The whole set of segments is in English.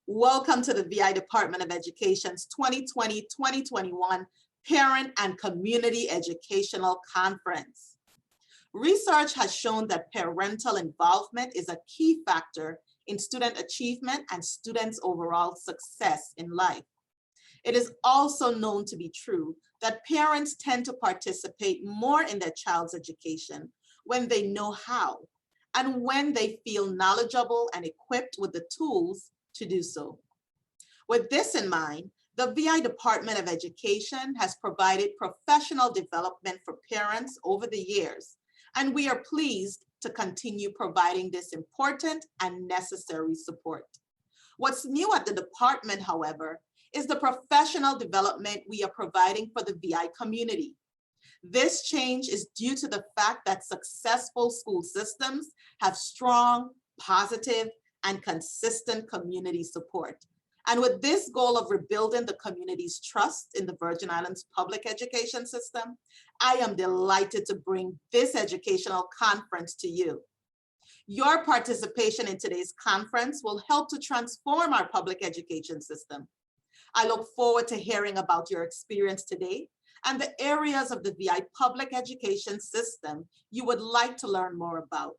Welcome to the VI Department of Education's 2020-2021 Parent and Community Educational Conference. Research has shown that parental involvement is a key factor in student achievement and students' overall success in life. It is also known to be true that parents tend to participate more in their child's education when they know how and when they feel knowledgeable and equipped with the tools to do so. With this in mind, the VI Department of Education has provided professional development for parents over the years, and we are pleased to continue providing this important and necessary support. What's new at the department, however, is the professional development we are providing for the VI community. This change is due to the fact that successful school systems have strong, positive, and consistent community support. And with this goal of rebuilding the community's trust in the Virgin Islands public education system, I am delighted to bring this educational conference to you. Your participation in today's conference will help to transform our public education system. I look forward to hearing about your experience today and the areas of the VI public education system you would like to learn more about.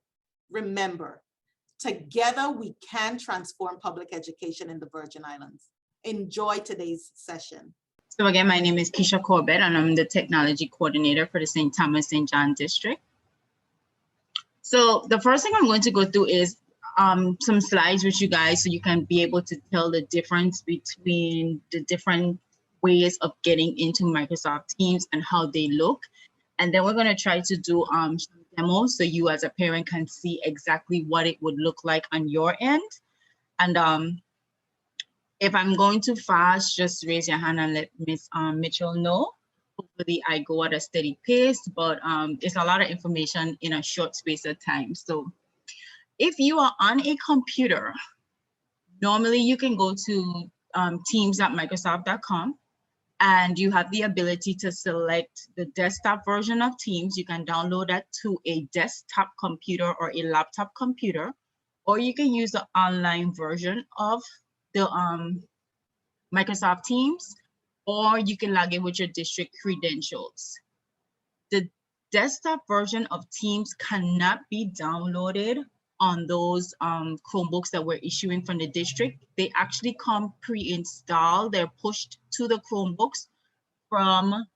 Remember, together we can transform public education in the Virgin Islands. Enjoy today's session. So again, my name is Keisha Corbett and I'm the technology coordinator for the St. Thomas St. John district. So the first thing I'm going to go through is some slides with you guys so you can be able to tell the difference between the different ways of getting into Microsoft Teams and how they look. And then we're going to try to do some demos so you as a parent can see exactly what it would look like on your end. And if I'm going too fast, just raise your hand and let Miss Mitchell know. Hopefully I go at a steady pace, but it's a lot of information in a short space of time. So if you are on a computer, normally you can go to teams.microsoft.com and you have the ability to select the desktop version of Teams. You can download that to a desktop computer or a laptop computer, or you can use the online version of the Microsoft Teams, or you can log in with your district credentials. The desktop version of Teams cannot be downloaded on those Chromebooks that we're issuing from the district. They actually come pre-installed. They're pushed to the Chromebooks from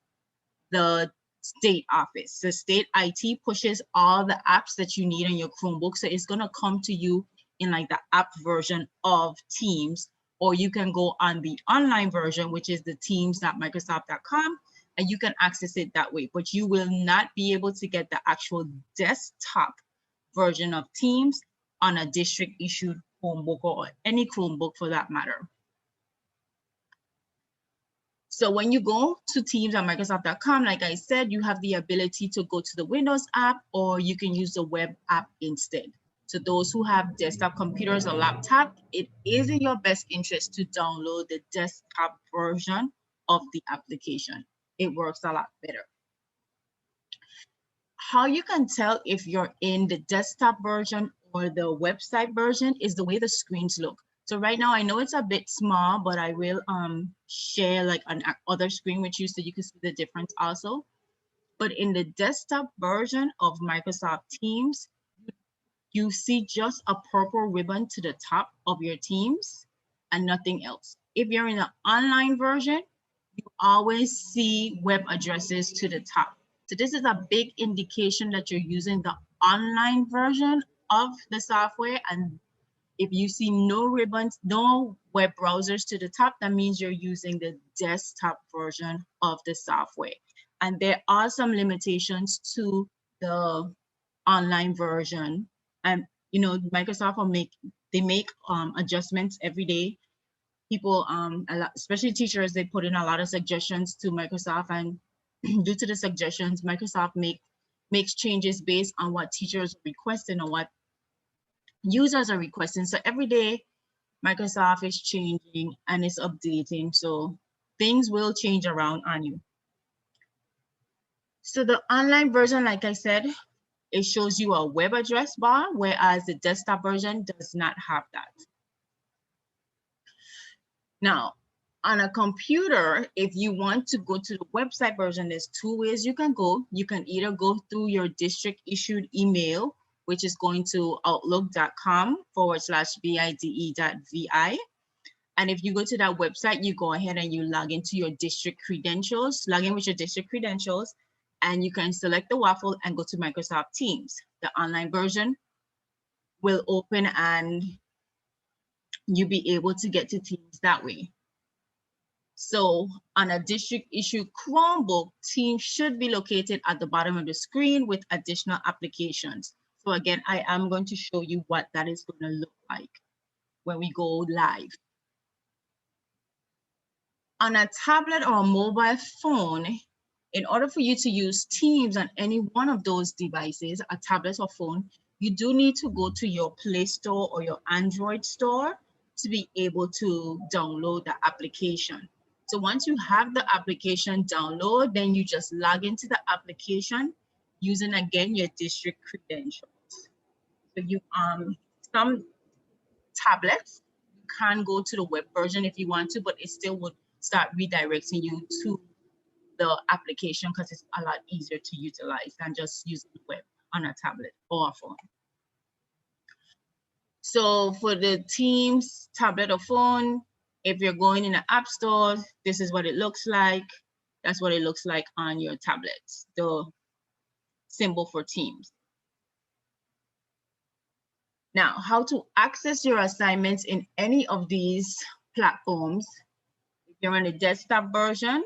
the state office. The state IT pushes all the apps that you need on your Chromebook. So it's gonna come to you in like the app version of Teams, or you can go on the online version, which is the teams.microsoft.com, and you can access it that way. But you will not be able to get the actual desktop version of Teams on a district issued Chromebook or any Chromebook for that matter. So when you go to teams.microsoft.com, like I said, you have the ability to go to the Windows app, or you can use the web app instead. So those who have desktop computers or laptop, it is in your best interest to download the desktop version of the application. It works a lot better. How you can tell if you're in the desktop version or the website version is the way the screens look. So right now, I know it's a bit small, but I will share like an other screen with you so you can see the difference also. But in the desktop version of Microsoft Teams, you see just a purple ribbon to the top of your Teams and nothing else. If you're in the online version, you always see web addresses to the top. So this is a big indication that you're using the online version of the software. And if you see no ribbons, no web browsers to the top, that means you're using the desktop version of the software. And there are some limitations to the online version. And you know, Microsoft will make adjustments every day. People, especially teachers, they put in a lot of suggestions to Microsoft, and due to the suggestions, Microsoft makes changes based on what teachers are requesting or what users are requesting. So every day, Microsoft is changing and it's updating. So things will change around on you. So the online version, like I said, it shows you a web address bar, whereas the desktop version does not have that. Now, on a computer, if you want to go to the website version, there's two ways you can go. You can either go through your district issued email, which is going to outlook.com/vide.vi. And if you go to that website, you go ahead and you log into your district credentials, log in with your district credentials, and you can select the Waffle and go to Microsoft Teams. The online version will open and you'll be able to get to Teams that way. So on a district issued Chromebook, Teams should be located at the bottom of the screen with additional applications. So again, I am going to show you what that is going to look like when we go live. On a tablet or a mobile phone, in order for you to use Teams on any one of those devices, a tablet or phone, you do need to go to your Play Store or your Android store to be able to download the application. So once you have the application download, then you just log into the application using, again, your district credentials. So you some tablets, you can go to the web version if you want to, but it still would start redirecting you to the application because it's a lot easier to utilize than just using the web on a tablet or a phone. So for the Teams tablet or phone, if you're going in the App Store, this is what it looks like. That's what it looks like on your tablets, the symbol for Teams. Now, how to access your assignments in any of these platforms. If you're on the desktop version,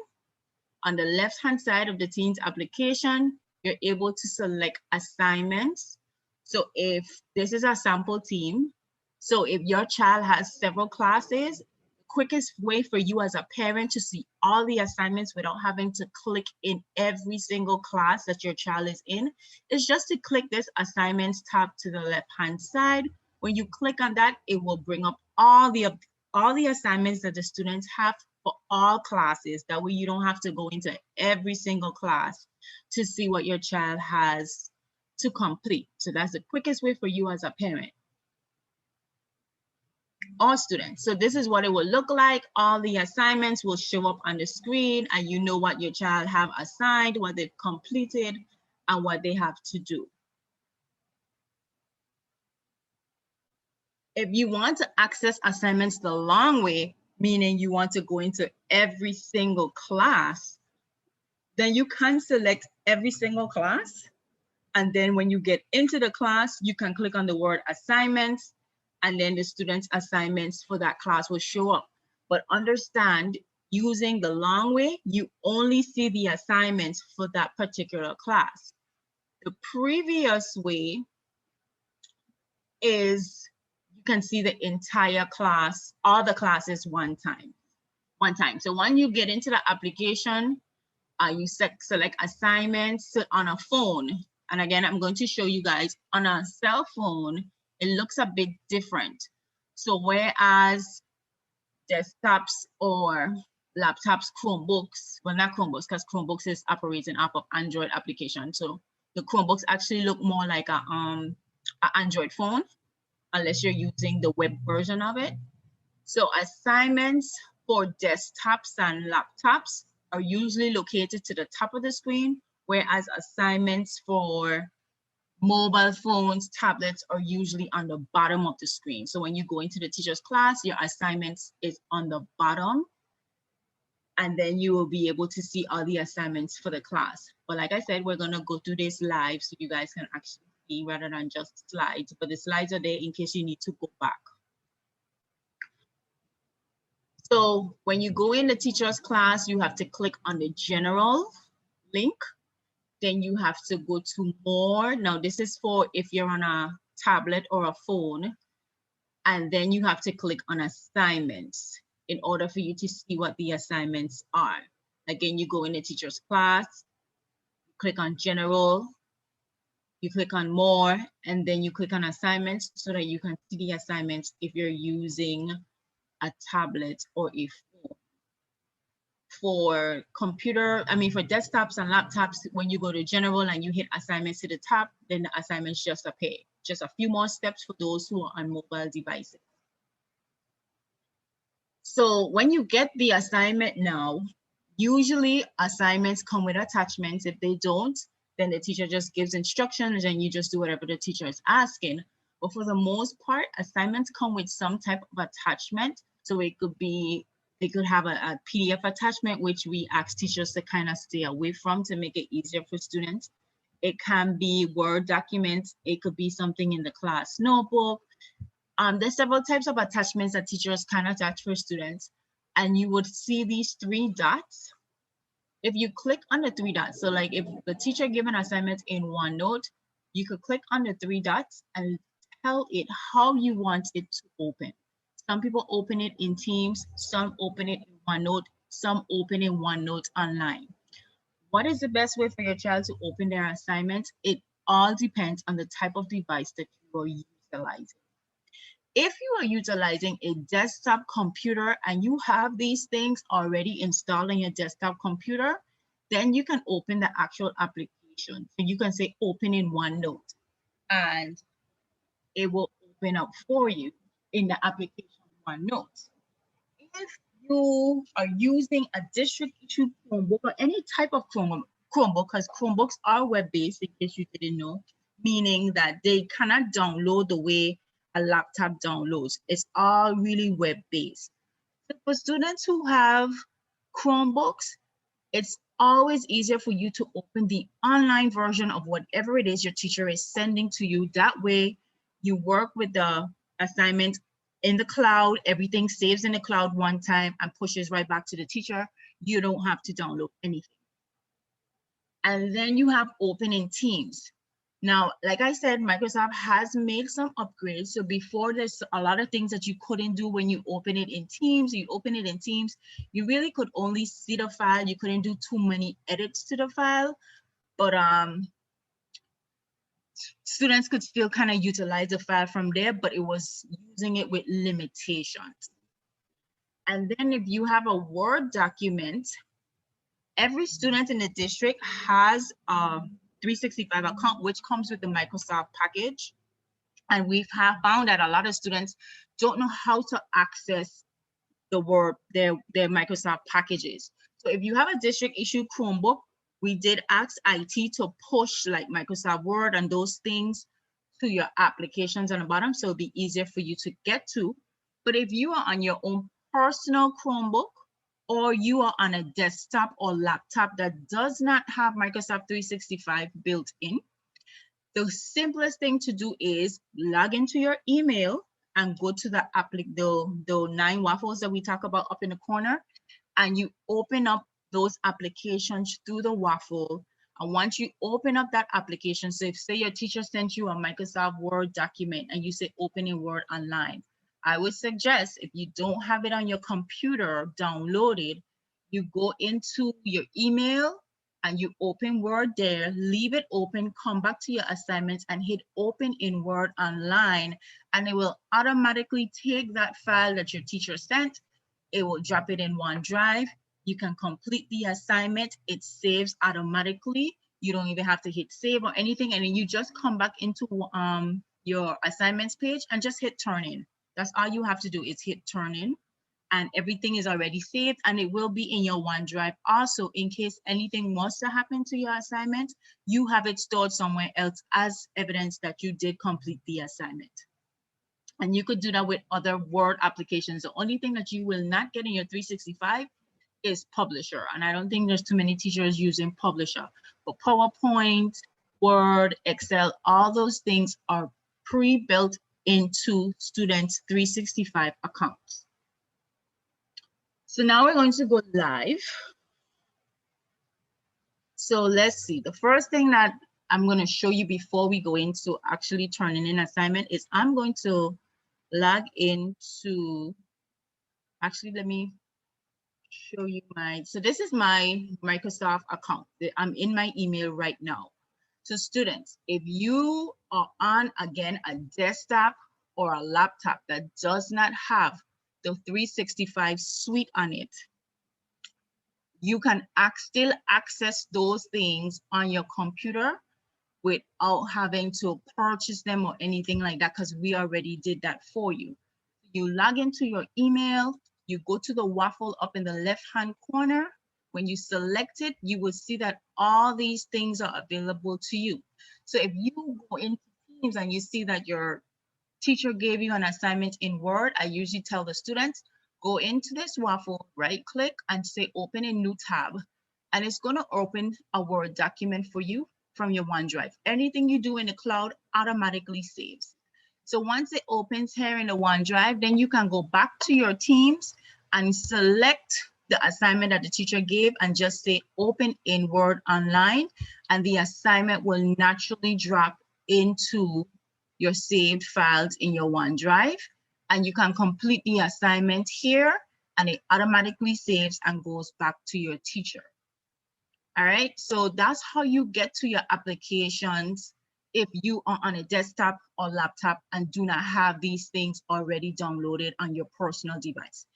on the left-hand side of the Teams application, you're able to select assignments. So if this is a sample team, so if your child has several classes, the quickest way for you as a parent to see all the assignments without having to click in every single class that your child is in is just to click this assignments tab to the left-hand side. When you click on that, it will bring up all the assignments that the students have for all classes. That way you don't have to go into every single class to see what your child has to complete. So that's the quickest way for you as a parent or student. So this is what it will look like. All the assignments will show up on the screen and you know what your child have assigned, what they've completed, and what they have to do. If you want to access assignments the long way, meaning you want to go into every single class, then you can select every single class. And then when you get into the class, you can click on the word assignments, and then the student's assignments for that class will show up. But understand, using the long way, you only see the assignments for that particular class. The previous way is you can see the entire class, all the classes one time. So when you get into the application, you select assignments on a phone. And again, I'm going to show you guys on a cell phone, it looks a bit different. So whereas desktops or laptops, Chromebooks, well, not Chromebooks, because Chromebooks is operating off of Android application. So the Chromebooks actually look more like a Android phone, unless you're using the web version of it. So assignments for desktops and laptops are usually located to the top of the screen, whereas assignments for mobile phones, tablets are usually on the bottom of the screen. So when you go into the teacher's class, your assignments is on the bottom, and then you will be able to see all the assignments for the class. But like I said, we're gonna go through this live so you guys can actually see rather than just slides, but the slides are there in case you need to go back. So when you go in the teacher's class, you have to click on the general link. Then you have to go to more. Now this is for if you're on a tablet or a phone. And then you have to click on assignments in order for you to see what the assignments are. Again, you go in the teacher's class, click on general, you click on more, and then you click on assignments so that you can see the assignments if you're using a tablet or a phone. For computer, for desktops and laptops, when you go to general and you hit assignments to the top, then the assignments just appear. Just a few more steps for those who are on mobile devices. So when you get the assignment now, usually assignments come with attachments. If they don't, then the teacher just gives instructions and you just do whatever the teacher is asking. But for the most part, assignments come with some type of attachment. So it could be, they could have a PDF attachment, which we ask teachers to kind of stay away from to make it easier for students. It can be Word documents. It could be something in the class notebook. There's several types of attachments that teachers can attach for students. And you would see these 3 dots. If you click on the 3 dots, so like if the teacher gave an assignment in OneNote, you could click on the 3 dots and tell it how you want it to open. Some people open it in Teams, some open it in OneNote, some open in OneNote Online. What is the best way for your child to open their assignment? It all depends on the type of device that you are utilizing. If you are utilizing a desktop computer and you have these things already installed on your desktop computer, then you can open the actual application. So you can say open in OneNote and it will open up for you in the application OneNote. If you are using a district issued Chromebook or any type of Chromebook, because Chromebooks are web-based, in case you didn't know, meaning that they cannot download the way a laptop downloads. It's all really web-based. So for students who have Chromebooks, it's always easier for you to open the online version of whatever it is your teacher is sending to you. That way you work with the assignment in the cloud, everything saves in the cloud one time and pushes right back to the teacher. You don't have to download anything. And then you have open in Teams. Now, like I said, Microsoft has made some upgrades. So before, there's a lot of things that you couldn't do when you open it in Teams. You open it in Teams, you really could only see the file. You couldn't do too many edits to the file, but students could still kind of utilize the file from there, but it was using it with limitations. And then if you have a Word document, every student in the district has a 365 account, which comes with the Microsoft package. And we've found that a lot of students don't know how to access the Word, their Microsoft packages. So if you have a district issued Chromebook, we did ask IT to push like Microsoft Word and those things to your applications on the bottom, so it'll be easier for you to get to. But if you are on your own personal Chromebook, or you are on a desktop or laptop that does not have Microsoft 365 built in, the simplest thing to do is log into your email and go to the 9 waffles that we talk about up in the corner, and you open up those applications through the Waffle. And once you open up that application, so if say your teacher sent you a Microsoft Word document and you say open in Word Online, I would suggest if you don't have it on your computer downloaded, you go into your email and you open Word there, leave it open, come back to your assignments and hit open in Word Online, and it will automatically take that file that your teacher sent. It will drop it in OneDrive. You can complete the assignment. It saves automatically. You don't even have to hit save or anything. And then you just come back into your assignments page and just hit turn in. That's all you have to do is hit turn in, and everything is already saved, and it will be in your OneDrive. Also, in case anything was to happen to your assignment, you have it stored somewhere else as evidence that you did complete the assignment. And you could do that with other Word applications. The only thing that you will not get in your 365 is Publisher. And I don't think there's too many teachers using Publisher. But PowerPoint, Word, Excel, all those things are pre-built into students' 365 accounts. So now we're going to go live. So let's see. The first thing that I'm going to show you before we go into actually turning in assignment is I'm going to log into, actually, let me show you so this is my Microsoft account. I'm in my email right now. So students, if you are on, again, a desktop or a laptop that does not have the 365 suite on it, you can still access those things on your computer without having to purchase them or anything like that, because we already did that for you. You log into your email, You go to the waffle up in the left-hand corner. When you select it, you will see that all these things are available to you. So if you go into Teams and you see that your teacher gave you an assignment in Word, I usually tell the students, go into this waffle, right click and say open a new tab. And it's going to open a Word document for you from your OneDrive. Anything you do in the cloud automatically saves. So once it opens here in the OneDrive, then you can go back to your Teams and select the assignment that the teacher gave and just say open in Word Online, and the assignment will naturally drop into your saved files in your OneDrive, and you can complete the assignment here and it automatically saves and goes back to your teacher. All right, so that's how you get to your applications if you are on a desktop or laptop and do not have these things already downloaded on your personal device.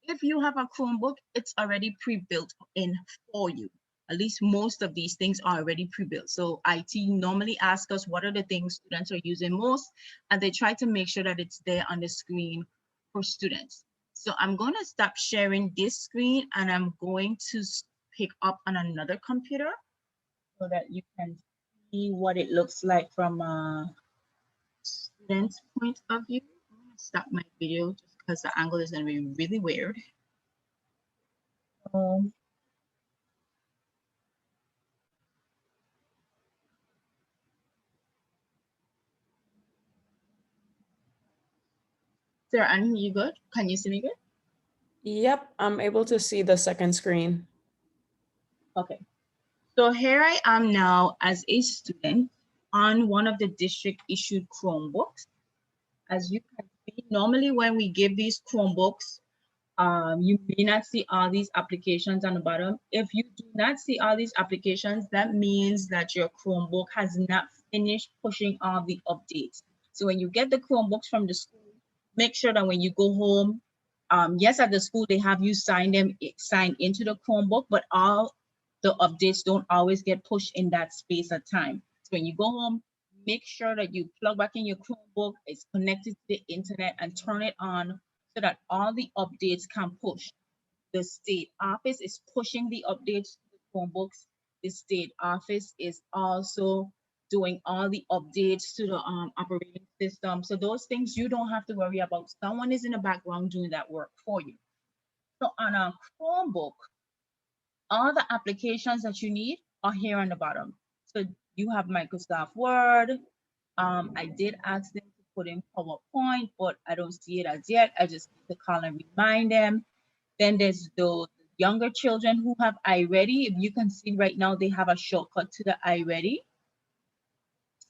If you have a Chromebook, it's already pre-built in for you. At least most of these things are already pre-built. So IT normally asks us what are the things students are using most, and they try to make sure that it's there on the screen for students. So I'm going to stop sharing this screen and I'm going to pick up on another computer so that you can see what it looks like from a student's point of view. I'm going to stop my video just because the angle is going to be really weird. Sarah Ann, you good? Can you see me good? Yep, I'm able to see the second screen. Okay. So here I am now as a student on one of the district issued Chromebooks. As you can see, normally when we give these Chromebooks, you may not see all these applications on the bottom. If you do not see all these applications, that means that your Chromebook has not finished pushing all the updates. So when you get the Chromebooks from the school, make sure that when you go home, yes, at the school, they have you sign into the Chromebook, but all the updates don't always get pushed in that space of time. So when you go home, make sure that you plug back in your Chromebook, it's connected to the internet, and turn it on so that all the updates can push. The state office is pushing the updates to the Chromebooks. The state office is also doing all the updates to the operating system. So those things you don't have to worry about. Someone is in the background doing that work for you. So on a Chromebook, all the applications that you need are here on the bottom. So you have Microsoft Word. I did ask them to put in PowerPoint, but I don't see it as yet. I just need to call and remind them. Then there's the younger children who have iReady. If you can see right now, they have a shortcut to the iReady.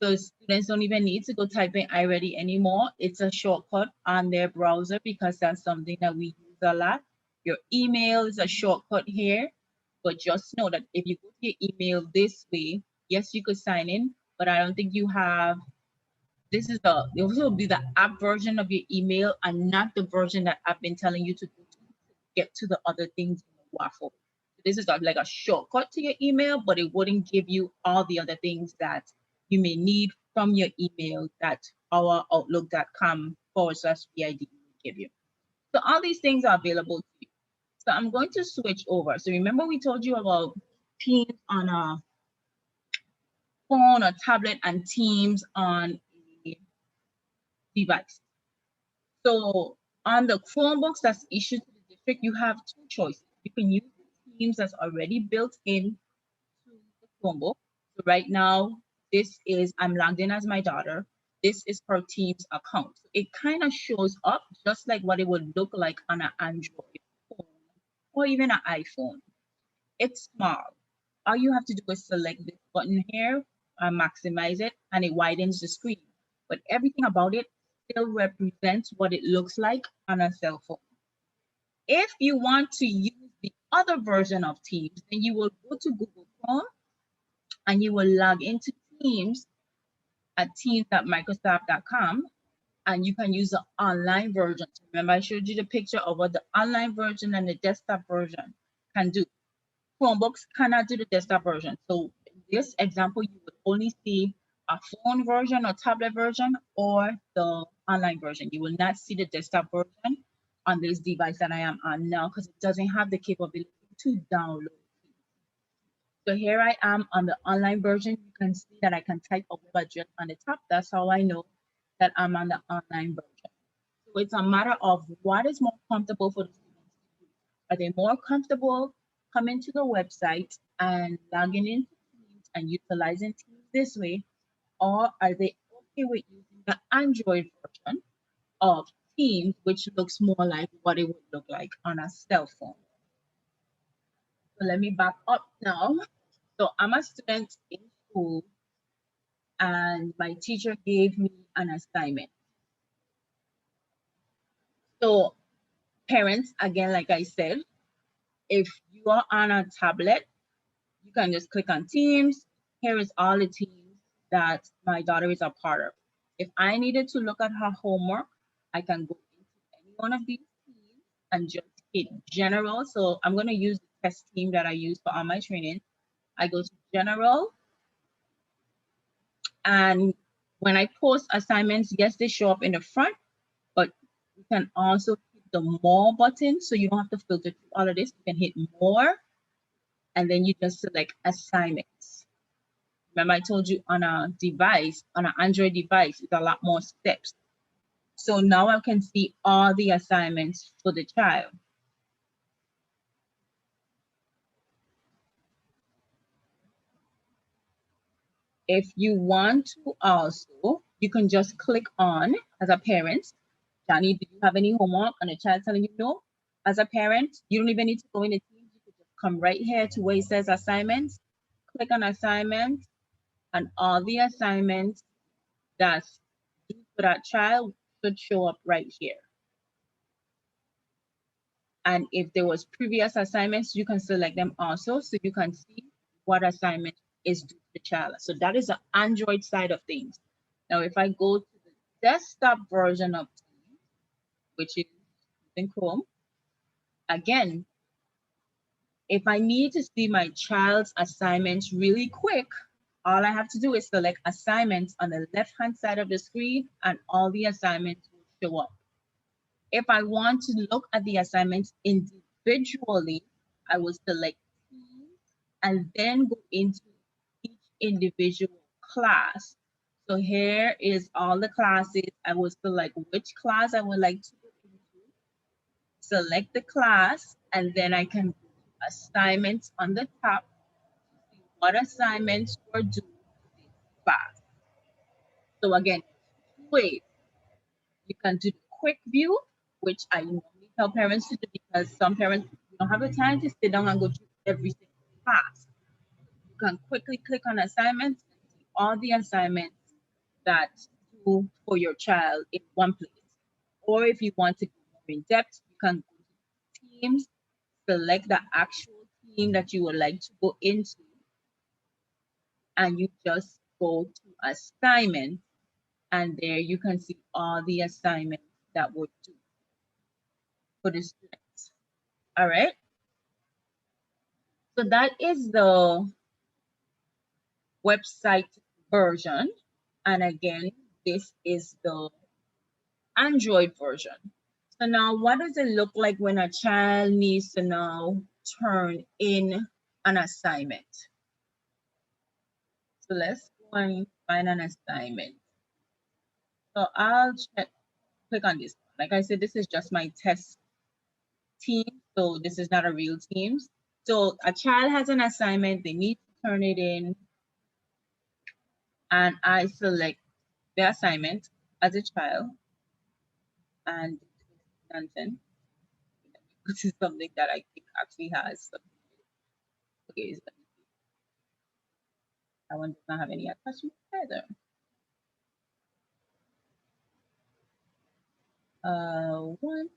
So students don't even need to go type in iReady anymore. It's a shortcut on their browser because that's something that we use a lot. Your email is a shortcut here, but just know that if you go to your email this way, yes, you could sign in, but I don't think you have, this will be the app version of your email and not the version that I've been telling you to go to get to the other things in the Waffle. This is like a shortcut to your email, but it wouldn't give you all the other things that you may need from your email that our outlook.com/VIDE will give you. So all these things are available to you. So I'm going to switch over. So remember we told you about Teams on a phone or tablet and Teams on a device. So on the Chromebooks that's issued to the district, you have two choices. You can use the Teams that's already built in to the Chromebook. So right now, I'm logged in as my daughter. This is her Teams account. So it kind of shows up just like what it would look like on an Android phone or even an iPhone. It's small. All you have to do is select this button here, maximize it, and it widens the screen. But everything about it still represents what it looks like on a cell phone. If you want to use the other version of Teams, then you will go to Google Chrome and you will log into Teams at teams.microsoft.com, and you can use the online version. Remember, I showed you the picture of what the online version and the desktop version can do. Chromebooks cannot do the desktop version. So in this example, you would only see a phone version or tablet version or the online version. You will not see the desktop version. on this device that I am on now because it doesn't have the capability to download. So here I am on the online version. You can see that I can type a web address on the top. That's how I know that I'm on the online version. So it's a matter of what is more comfortable for the students to do. Are they more comfortable coming to the website and logging into Teams and utilizing Teams this way? Or are they okay with using the Android version of Teams, which looks more like what it would look like on a cell phone? So let me back up now. So I'm a student in school and my teacher gave me an assignment. So parents, again, like I said, if you are on a tablet, you can just click on Teams. Here is all the teams that my daughter is a part of. If I needed to look at her homework, I can go into any one of these teams and just hit general. So I'm going to use the test team that I use for all my training. I go to general. And when I post assignments, yes, they show up in the front, but you can also hit the more button. So you don't have to filter through all of this. You can hit more, and then you just select assignments. Remember, I told you on a device, on an Android device, it's a lot more steps. So now I can see all the assignments for the child. If you want to also, you can just click on, as a parent, Johnny, do you have any homework? And the child telling you no. As a parent, you don't even need to go in the Teams. You can just come right here to where it says assignments, click on assignments, and all the assignments that's due for that child should show up right here. And if there was previous assignments, you can select them also so you can see what assignment is due to the child. So that is the Android side of things. Now, if I go to the desktop version of Teams, which is in Chrome, again, if I need to see my child's assignments really quick, all I have to do is select assignments on the left-hand side of the screen and all the assignments will show up. If I want to look at the assignments individually, I will select Teams and then go into each individual class. So here is all the classes. I will select which class I would like to go into, select the class, and then I can do assignments on the top to see what assignments were due for this class. So again, two ways. You can do the quick view, which I normally tell parents to do because some parents don't have the time to sit down and go through every single class. You can quickly click on assignments and see all the assignments that do for your child in one place. Or if you want to go more in depth, you can go to Teams, select the actual team that you would like to go into, and you just go to assignment, and there you can see all the assignments that were due for the students. All right. So that is the website version. And again, this is the Android version. So now what does it look like when a child needs to now turn in an assignment? So let's go and find an assignment. So I'll click on this. Like I said, this is just my test team. So this is not a real Teams. So a child has an assignment, they need to turn it in. And I select the assignment as a child. And nonsense. This is something that I think actually has. Okay, so that one does not have any attachment either. One.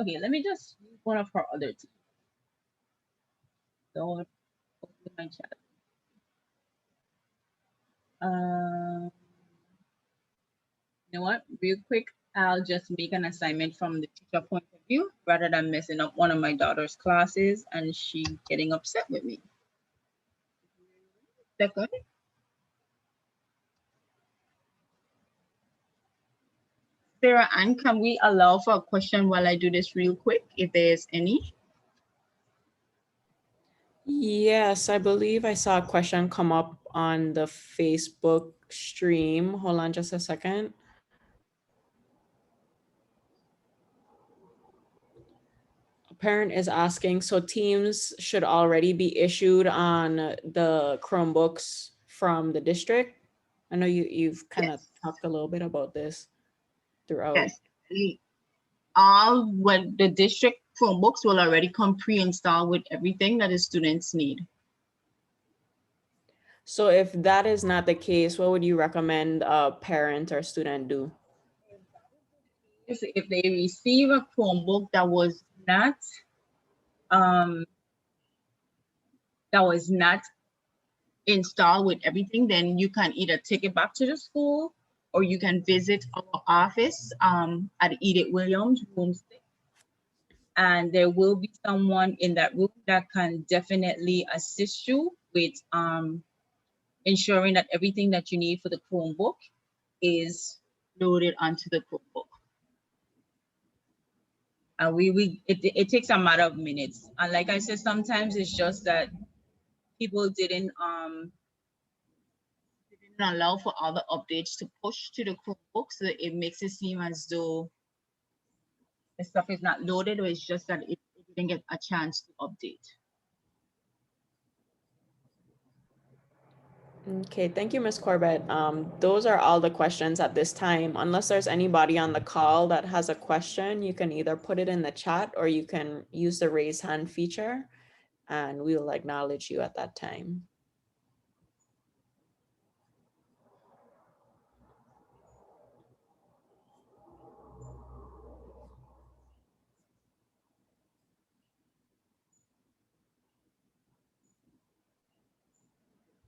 Okay, let me just use one of her other teams. So open my chat. You know what? Real quick, I'll just make an assignment from the teacher point of view rather than messing up one of my daughter's classes and she getting upset with me. Second. Sarah Ann, can we allow for a question while I do this real quick, if there's any? Yes, I believe I saw a question come up on the Facebook stream. Hold on just a second. A parent is asking, so Teams should already be issued on the Chromebooks from the district? I know you've kind of Yes. talked a little bit about this throughout. Yes. All when the district Chromebooks will already come pre-installed with everything that the students need. So if that is not the case, what would you recommend a parent or student do? If they receive a Chromebook that was not installed with everything, then you can either take it back to the school or you can visit our office at Edith Williams, room 6. And there will be someone in that room that can definitely assist you with ensuring that everything that you need for the Chromebook is loaded onto the Chromebook. And it takes a matter of minutes. And like I said, sometimes it's just that people didn't allow for other updates to push to the Chromebook, so that it makes it seem as though the stuff is not loaded, or it's just that it didn't get a chance to update. Okay, thank you, Ms. Corbett. Those are all the questions at this time. Unless there's anybody on the call that has a question, you can either put it in the chat or you can use the raise hand feature and we will acknowledge you at that time.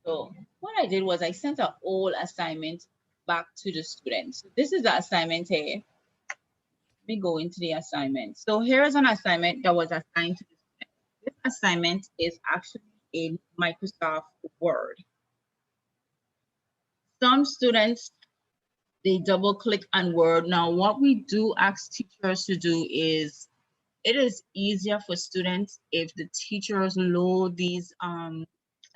So what I did was I sent a whole assignment back to the students. So this is the assignment here. Let me go into the assignment. So here is an assignment that was assigned to the students. This assignment is actually in Microsoft Word. Some students, they double click on Word. Now, what we do ask teachers to do is, it is easier for students if the teachers load these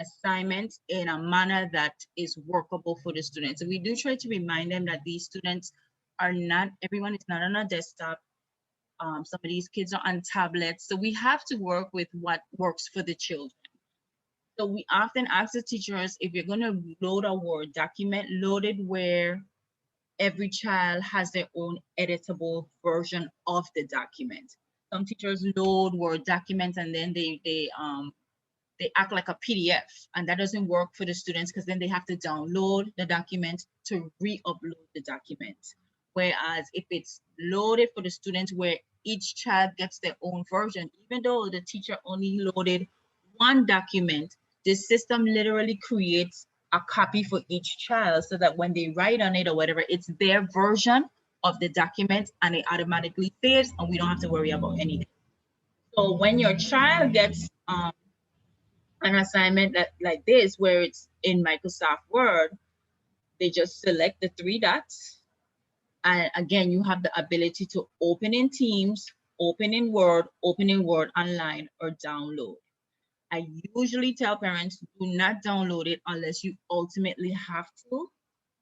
assignments in a manner that is workable for the students. So we do try to remind them that these students are not, everyone is not on a desktop. Some of these kids are on tablets. So we have to work with what works for the children. So we often ask the teachers, if you're going to load a Word document, load it where every child has their own editable version of the document. Some teachers load Word documents and then they act like a PDF, and that doesn't work for the students because then they have to download the document to re-upload the document. Whereas if it's loaded for the students where each child gets their own version, even though the teacher only loaded one document, the system literally creates a copy for each child so that when they write on it or whatever, it's their version of the document and it automatically saves and we don't have to worry about anything. So when your child gets an assignment like this, where it's in Microsoft Word, they just select the 3 dots. And again, you have the ability to open in Teams, open in Word online, or download. I usually tell parents, do not download it unless you ultimately have to,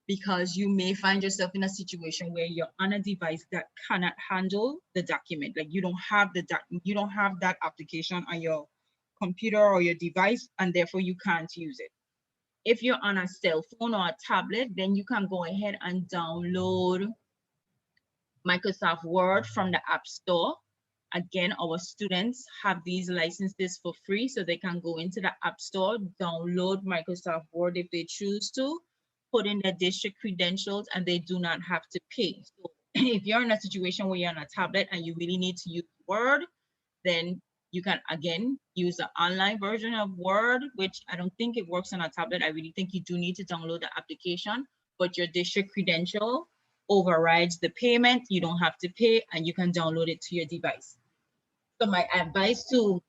because you may find yourself in a situation where you're on a device that cannot handle the document. Like you don't have that application on your computer or your device, and therefore you can't use it. If you're on a cell phone or a tablet, then you can go ahead and download Microsoft Word from the App Store. Again, our students have these licenses for free, so they can go into the App Store, download Microsoft Word if they choose to, put in their district credentials, and they do not have to pay. So if you're in a situation where you're on a tablet and you really need to use Word, then you can again use the online version of Word, which I don't think it works on a tablet. I really think you do need to download the application, but your district credential overrides the payment. You don't have to pay and you can download it to your device. So my advice to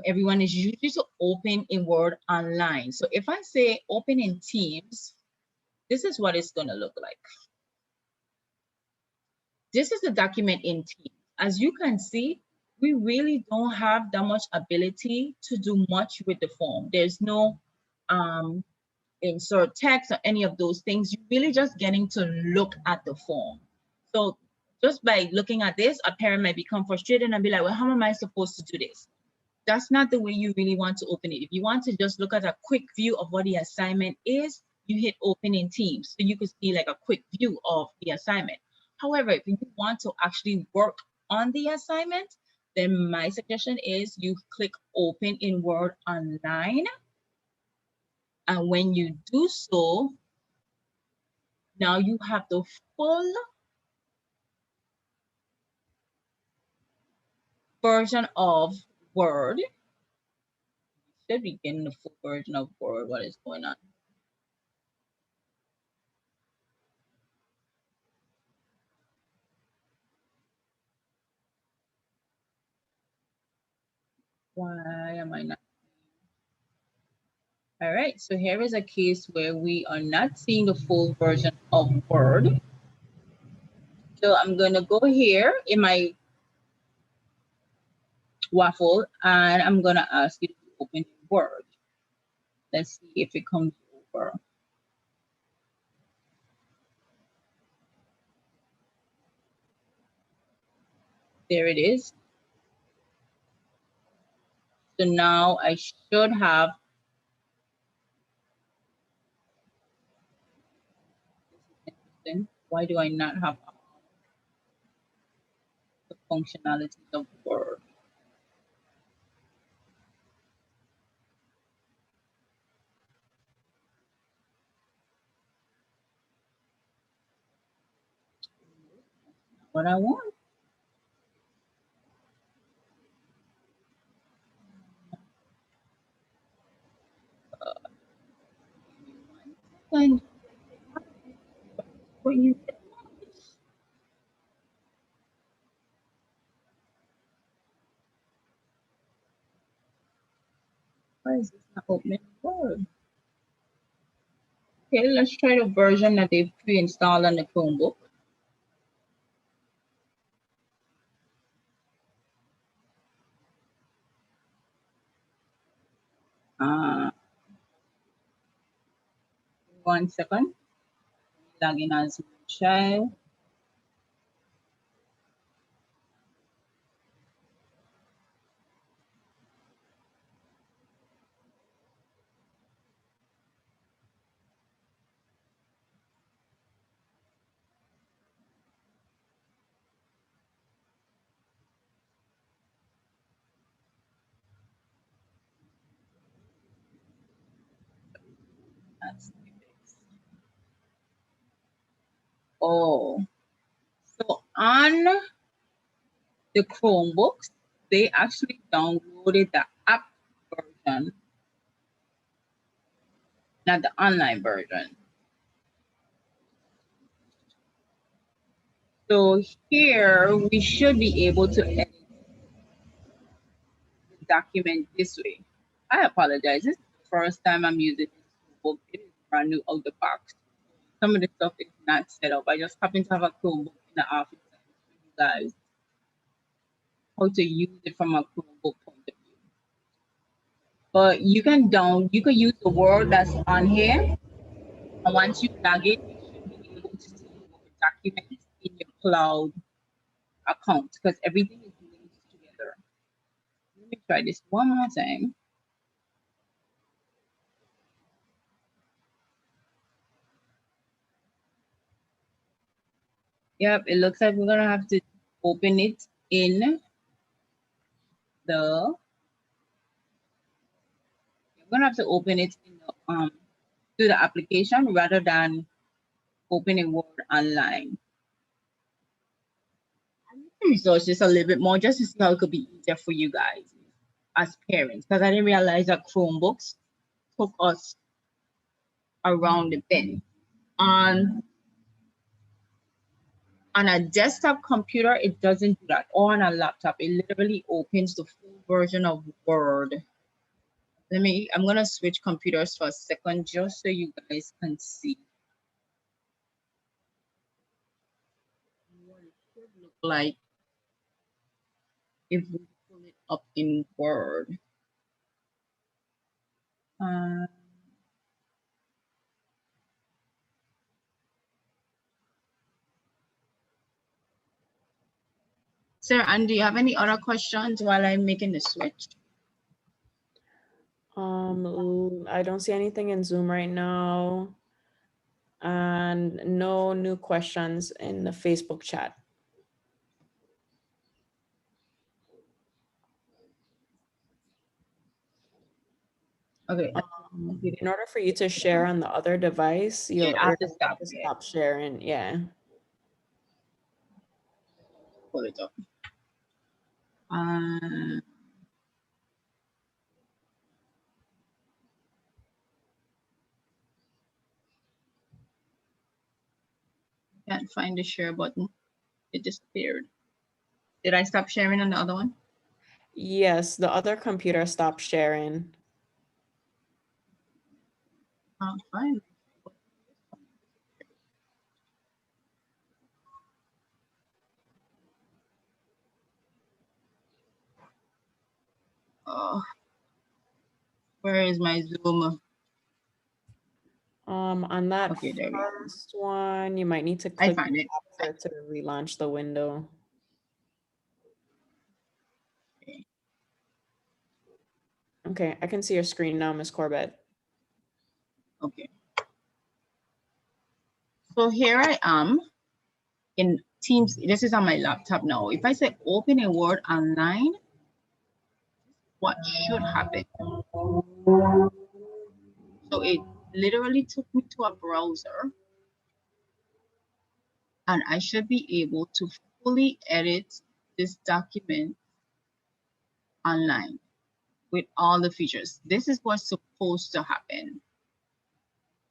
everyone is usually to open in Word online. So if I say open in Teams, this is what it's going to look like. This is the document in Teams. As you can see, we really don't have that much ability to do much with the form. There's no insert text or any of those things. You're really just getting to look at the form. So just by looking at this, a parent might become frustrated and be like, well, how am I supposed to do this? That's not the way you really want to open it. If you want to just look at a quick view of what the assignment is, you hit open in Teams. So you could see like a quick view of the assignment. However, if you want to actually work on the assignment, then my suggestion is you click open in Word Online. And when you do so, now you have the full version of Word. You should be getting the full version of Word. What is going on? Why am I not? All right, so here is a case where we are not seeing the full version of Word. So I'm going to go here in my Waffle, and I'm going to ask you to open Word. Let's see if it comes over. There it is. So now I should have. Why do I not have the functionalities of Word? What I want. And when you why is this not opening Word? Okay, let's try the version that they pre-installed on the Chromebook. One second. Log in as child. Oh, so on the Chromebooks, they actually downloaded the app version, not the online version. So here we should be able to edit the document this way. I apologize. This is the first time I'm using this Chromebook. It is brand new out the box. Some of the stuff is not set up. I just happen to have a Chromebook in the office to show you guys how to use it from a Chromebook point of view. But you can use the Word that's on here. And once you log in, you should be able to see your documents in your cloud account because everything is linked together. Let me try this one more time. Yep, it looks like we're gonna have to open it in the. We're gonna have to open it in the to the application rather than opening Word online. Research this a little bit more just to see how it could be easier for you guys as parents, because I didn't realize that Chromebooks took us around the bend. On a desktop computer, it doesn't do that, or on a laptop, it literally opens the full version of Word. I'm gonna switch computers for a second just so you guys can see. what it should look like if we pull it up in Word. Sarah, and do you have any other questions while I'm making the switch? I don't see anything in Zoom right now. And no new questions in the Facebook chat. Okay. In order for you to share on the other device, you'll have to stop sharing. Yeah. Pull it up. Can't find the share button. It disappeared. Did I stop sharing on the other one? Yes, the other computer stopped sharing. Fine. Where is my Zoom? On that Okay, there we go. first one, you might need to I click found it. for it to relaunch the window. Okay, I can see your screen now, Ms. Corbett. Okay. So here I am in Teams. This is on my laptop now. If I say open a Word online, what should happen? So it literally took me to a browser, and I should be able to fully edit this document online with all the features. This is what's supposed to happen.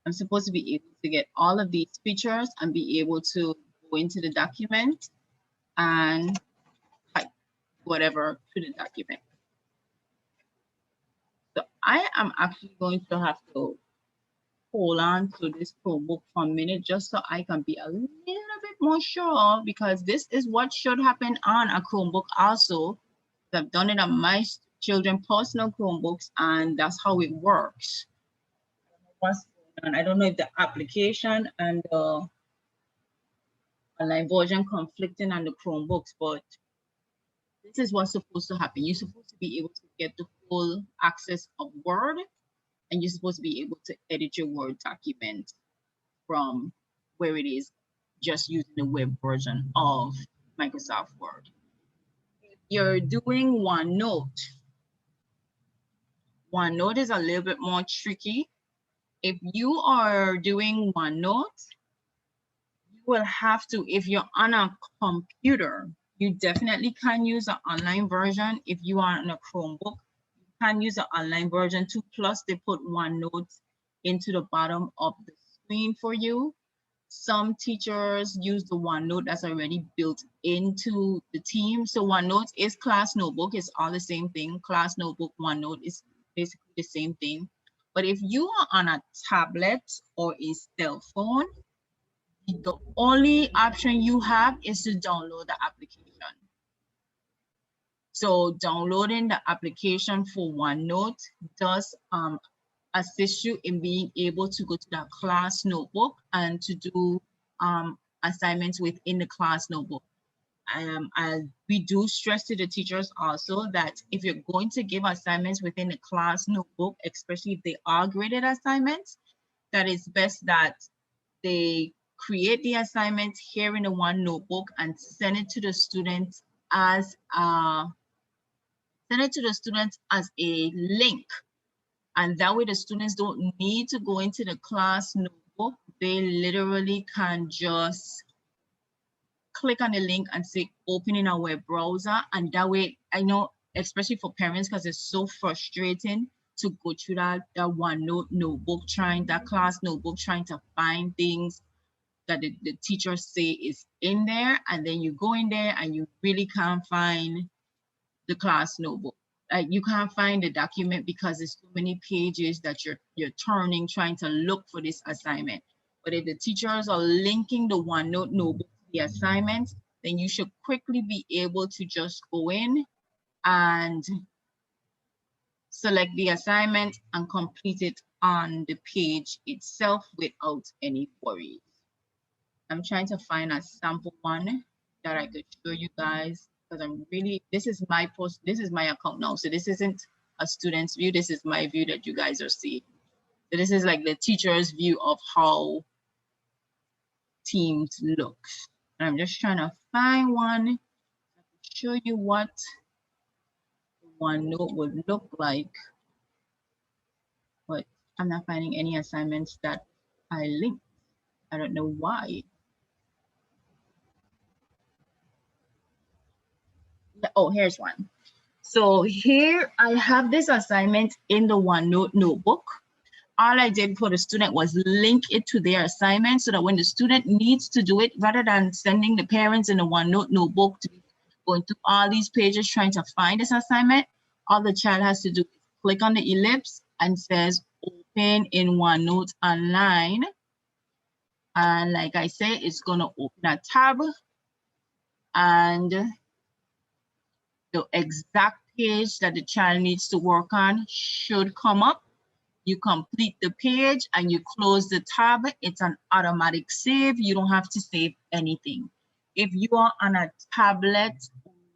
I'm supposed to be able to get all of these features and be able to go into the document and type whatever to the document. So I am actually going to have to hold on to this Chromebook for a minute just so I can be a little bit more sure, because this is what should happen on a Chromebook also. I've done it on my children's personal Chromebooks, and that's how it works. What's going on? I don't know if the application and the online version conflicting on the Chromebooks, but this is what's supposed to happen. You're supposed to be able to get the full access of Word, and you're supposed to be able to edit your Word document from where it is just using the web version of Microsoft Word. If you're doing OneNote, OneNote is a little bit more tricky. If you are doing OneNote, you will have to, if you're on a computer, you definitely can use an online version. If you are on a Chromebook, you can use an online version too. Plus, they put OneNote into the bottom of the screen for you. Some teachers use the OneNote that's already built into the team. So OneNote is Class Notebook. It's all the same thing. Class Notebook, OneNote is basically the same thing. But if you are on a tablet or a cell phone, the only option you have is to download the application. So downloading the application for OneNote does assist you in being able to go to the class notebook and to do assignments within the class notebook. We do stress to the teachers also that if you're going to give assignments within the class notebook, especially if they are graded assignments, that it's best that they create the assignment here in the OneNotebook and send it to the students as a link. And that way the students don't need to go into the class notebook. They literally can just click on the link and say, open in a web browser. And that way, I know, especially for parents, because it's so frustrating to go through that OneNote notebook, that class notebook, trying to find things that the teachers say is in there. And then you go in there and you really can't find the class notebook. You can't find the document because there's too many pages that you're turning, trying to look for this assignment. But if the teachers are linking the OneNote notebook to the assignment, then you should quickly be able to just go in and select the assignment and complete it on the page itself without any worries. I'm trying to find a sample one that I could show you guys, because this is my post, this is my account now. So this isn't a student's view, this is my view that you guys are seeing. So this is like the teacher's view of how Teams looks. And I'm just trying to find one to show you what OneNote would look like, but I'm not finding any assignments that I linked. I don't know why. Oh, here's one. So here I have this assignment in the OneNote notebook. All I did for the student was link it to their assignment so that when the student needs to do it, rather than sending the parents in the OneNote notebook to be going through all these pages trying to find this assignment, all the child has to do is click on the ellipse and says open in OneNote online. And like I say, it's going to open a tab and the exact page that the child needs to work on should come up. You complete the page and you close the tab. It's an automatic save. You don't have to save anything. If you are on a tablet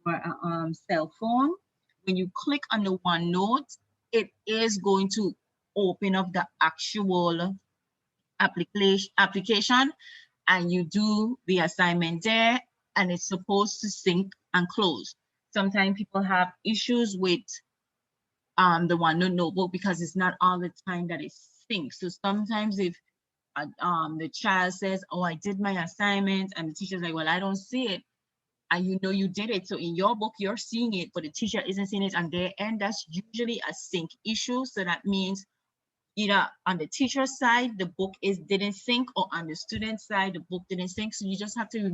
or a cell phone, when you click on the OneNote, it is going to open up the actual application and you do the assignment there, and it's supposed to sync and close. Sometimes people have issues with the OneNote notebook because it's not all the time that it syncs. So sometimes if the child says, oh, I did my assignment, and the teacher's like, well, I don't see it, and you know you did it. So in your book, you're seeing it, but the teacher isn't seeing it on their end. That's usually a sync issue. So that means either on the teacher's side, the book didn't sync, or on the student side, the book didn't sync. So you just have to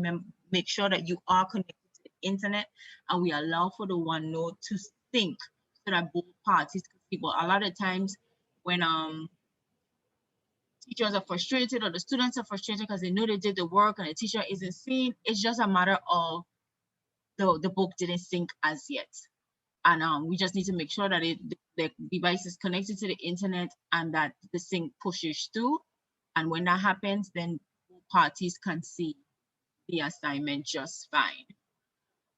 make sure that you are connected to the internet, and we allow for the OneNote to sync so that both parties can see. But a lot of times when teachers are frustrated or the students are frustrated because they know they did the work and the teacher isn't seeing, it's just a matter of the book didn't sync as yet. And we just need to make sure that the device is connected to the internet and that the sync pushes through. And when that happens, then both parties can see the assignment just fine.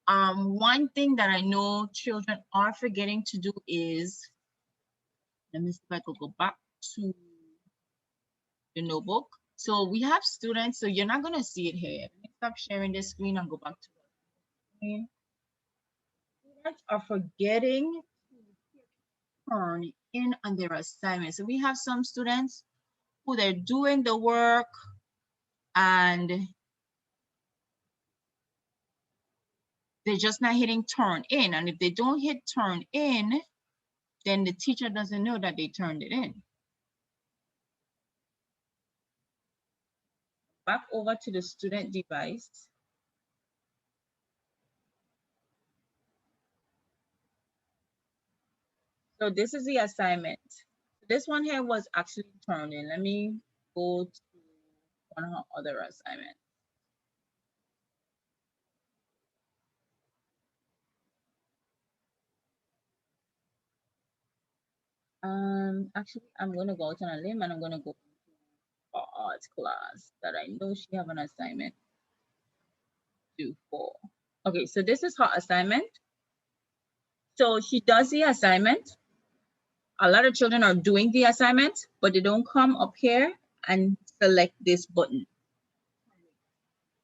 One thing that I know children are forgetting to do is, let me see if I could go back to the notebook. So we have students, so you're not going to see it here. Let me stop sharing this screen and go back to the screen. Students are forgetting to turn in on their assignment. So we have some students who they're doing the work and they're just not hitting turn in. And if they don't hit turn in, then the teacher doesn't know that they turned it in. Back over to the student device. So this is the assignment. This one here was actually turned in. Let me go to one of our other assignments. Actually, I'm going to go out on a limb and I'm going to go to our art class that I know she have an assignment due for. Okay, so this is her assignment. So she does the assignment. A lot of children are doing the assignment, but they don't come up here and select this button.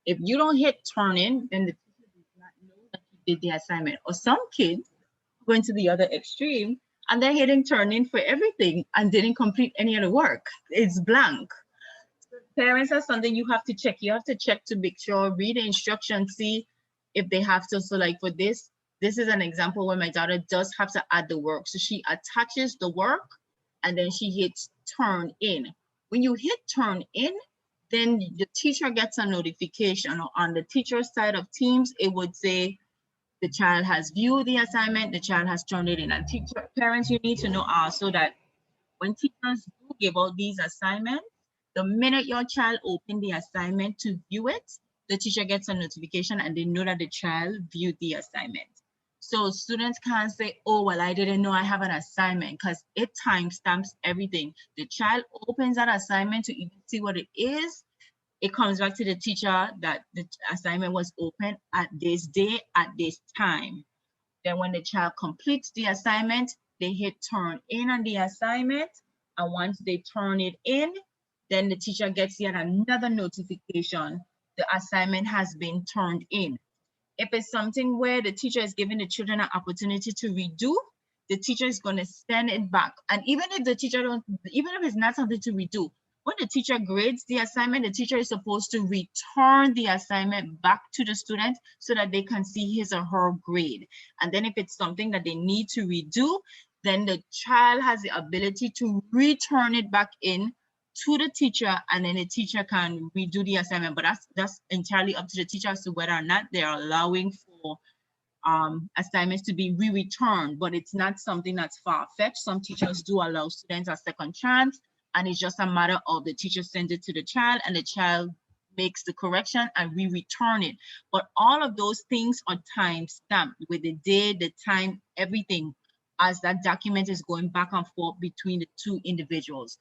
If you don't hit turn in, then the teacher does not know that you did the assignment. Or some kids going to the other extreme and they're hitting turn in for everything and didn't complete any of the work. It's blank. Parents, that's something you have to check. You have to check to make sure, read the instructions, see if they have to. So like for this is an example where my daughter does have to add the work. So she attaches the work and then she hits turn in. When you hit turn in, then the teacher gets a notification. On the teacher side of Teams, it would say the child has viewed the assignment, the child has turned it in. And parents, you need to know also that when teachers do give out these assignments, the minute your child opens the assignment to view it, the teacher gets a notification and they know that the child viewed the assignment. So students can't say, oh, well, I didn't know I have an assignment, because it timestamps everything. The child opens that assignment to even see what it is. It comes back to the teacher that the assignment was open at this day, at this time. Then when the child completes the assignment, they hit turn in on the assignment. And once they turn it in, then the teacher gets yet another notification. The assignment has been turned in. If it's something where the teacher is giving the children an opportunity to redo, the teacher is going to send it back. And even if the teacher even if it's not something to redo, when the teacher grades the assignment, the teacher is supposed to return the assignment back to the student so that they can see his or her grade. And then if it's something that they need to redo, then the child has the ability to return it back in to the teacher, and then the teacher can redo the assignment. But that's entirely up to the teacher as to whether or not they're allowing for assignments to be re-returned. But it's not something that's far-fetched. Some teachers do allow students a second chance, and it's just a matter of the teacher sends it to the child and the child makes the correction and re-return it. But all of those things are time-stamped with the day, the time, everything, as that document is going back and forth between the two individuals.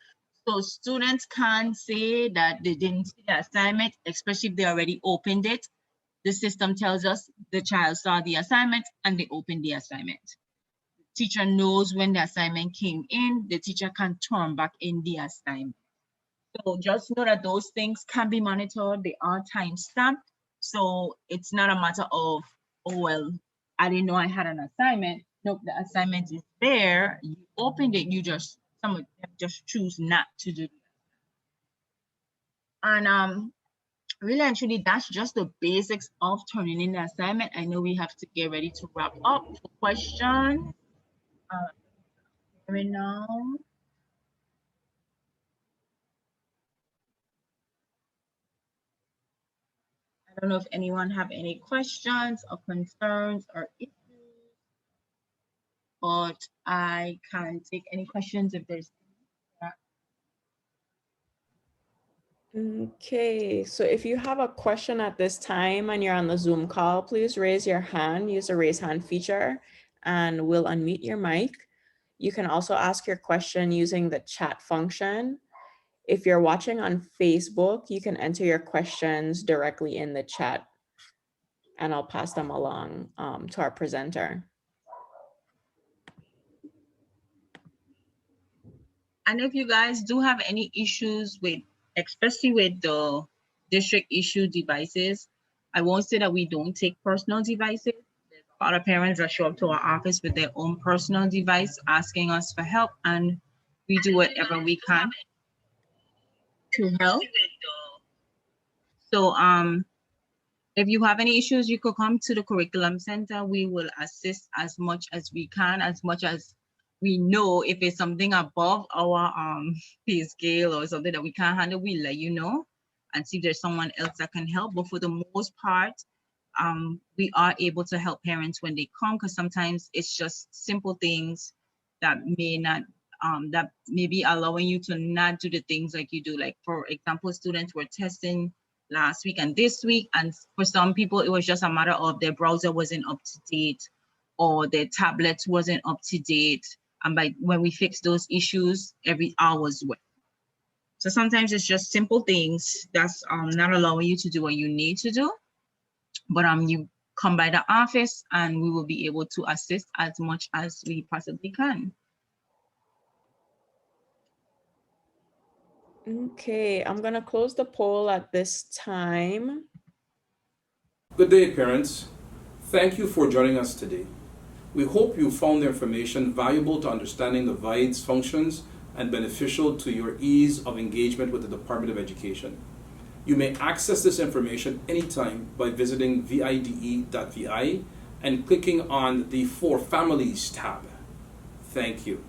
So students can't say that they didn't see the assignment, especially if they already opened it. The system tells us the child saw the assignment and they opened the assignment. The teacher knows when the assignment came in, the teacher can turn back in the assignment. So just know that those things can be monitored. They are time-stamped. So it's not a matter of, oh, well, I didn't know I had an assignment. Nope, the assignment is there. You opened it, some of them just choose not to do that. And really and truly, that's just the basics of turning in the assignment. I know we have to get ready to wrap up. Question right now. I don't know if anyone have any questions or concerns or issues, but I can take any questions if there's any. Okay, so if you have a question at this time and you're on the Zoom call, please raise your hand, use the raise hand feature, and we'll unmute your mic. You can also ask your question using the chat function. If you're watching on Facebook, you can enter your questions directly in the chat, and I'll pass them along to our presenter. And if you guys do have any issues with, especially with the district issue devices, I won't say that we don't take personal devices. There's a lot of parents that show up to our office with their own personal device asking us for help, and we do whatever we can to help. So if you have any issues, you could come to the Curriculum Center. We will assist as much as we can, as much as we know. If it's something above our pay scale or something that we can't handle, we'll let you know and see if there's someone else that can help. But for the most part, we are able to help parents when they come, because sometimes it's just simple things that may not, that may be allowing you to not do the things like you do. Like, for example, students were testing last week and this week, and for some people, it was just a matter of their browser wasn't up to date or their tablets wasn't up to date. And when we fix those issues, every hour's work. So sometimes it's just simple things that's not allowing you to do what you need to do. But you come by the office and we will be able to assist as much as we possibly can. Okay, I'm gonna close the poll at this time. Good day, parents. Thank you for joining us today. We hope you found the information valuable to understanding the VIDE's functions and beneficial to your ease of engagement with the Department of Education. You may access this information anytime by visiting vide.vi and clicking on the For Families tab. Thank you.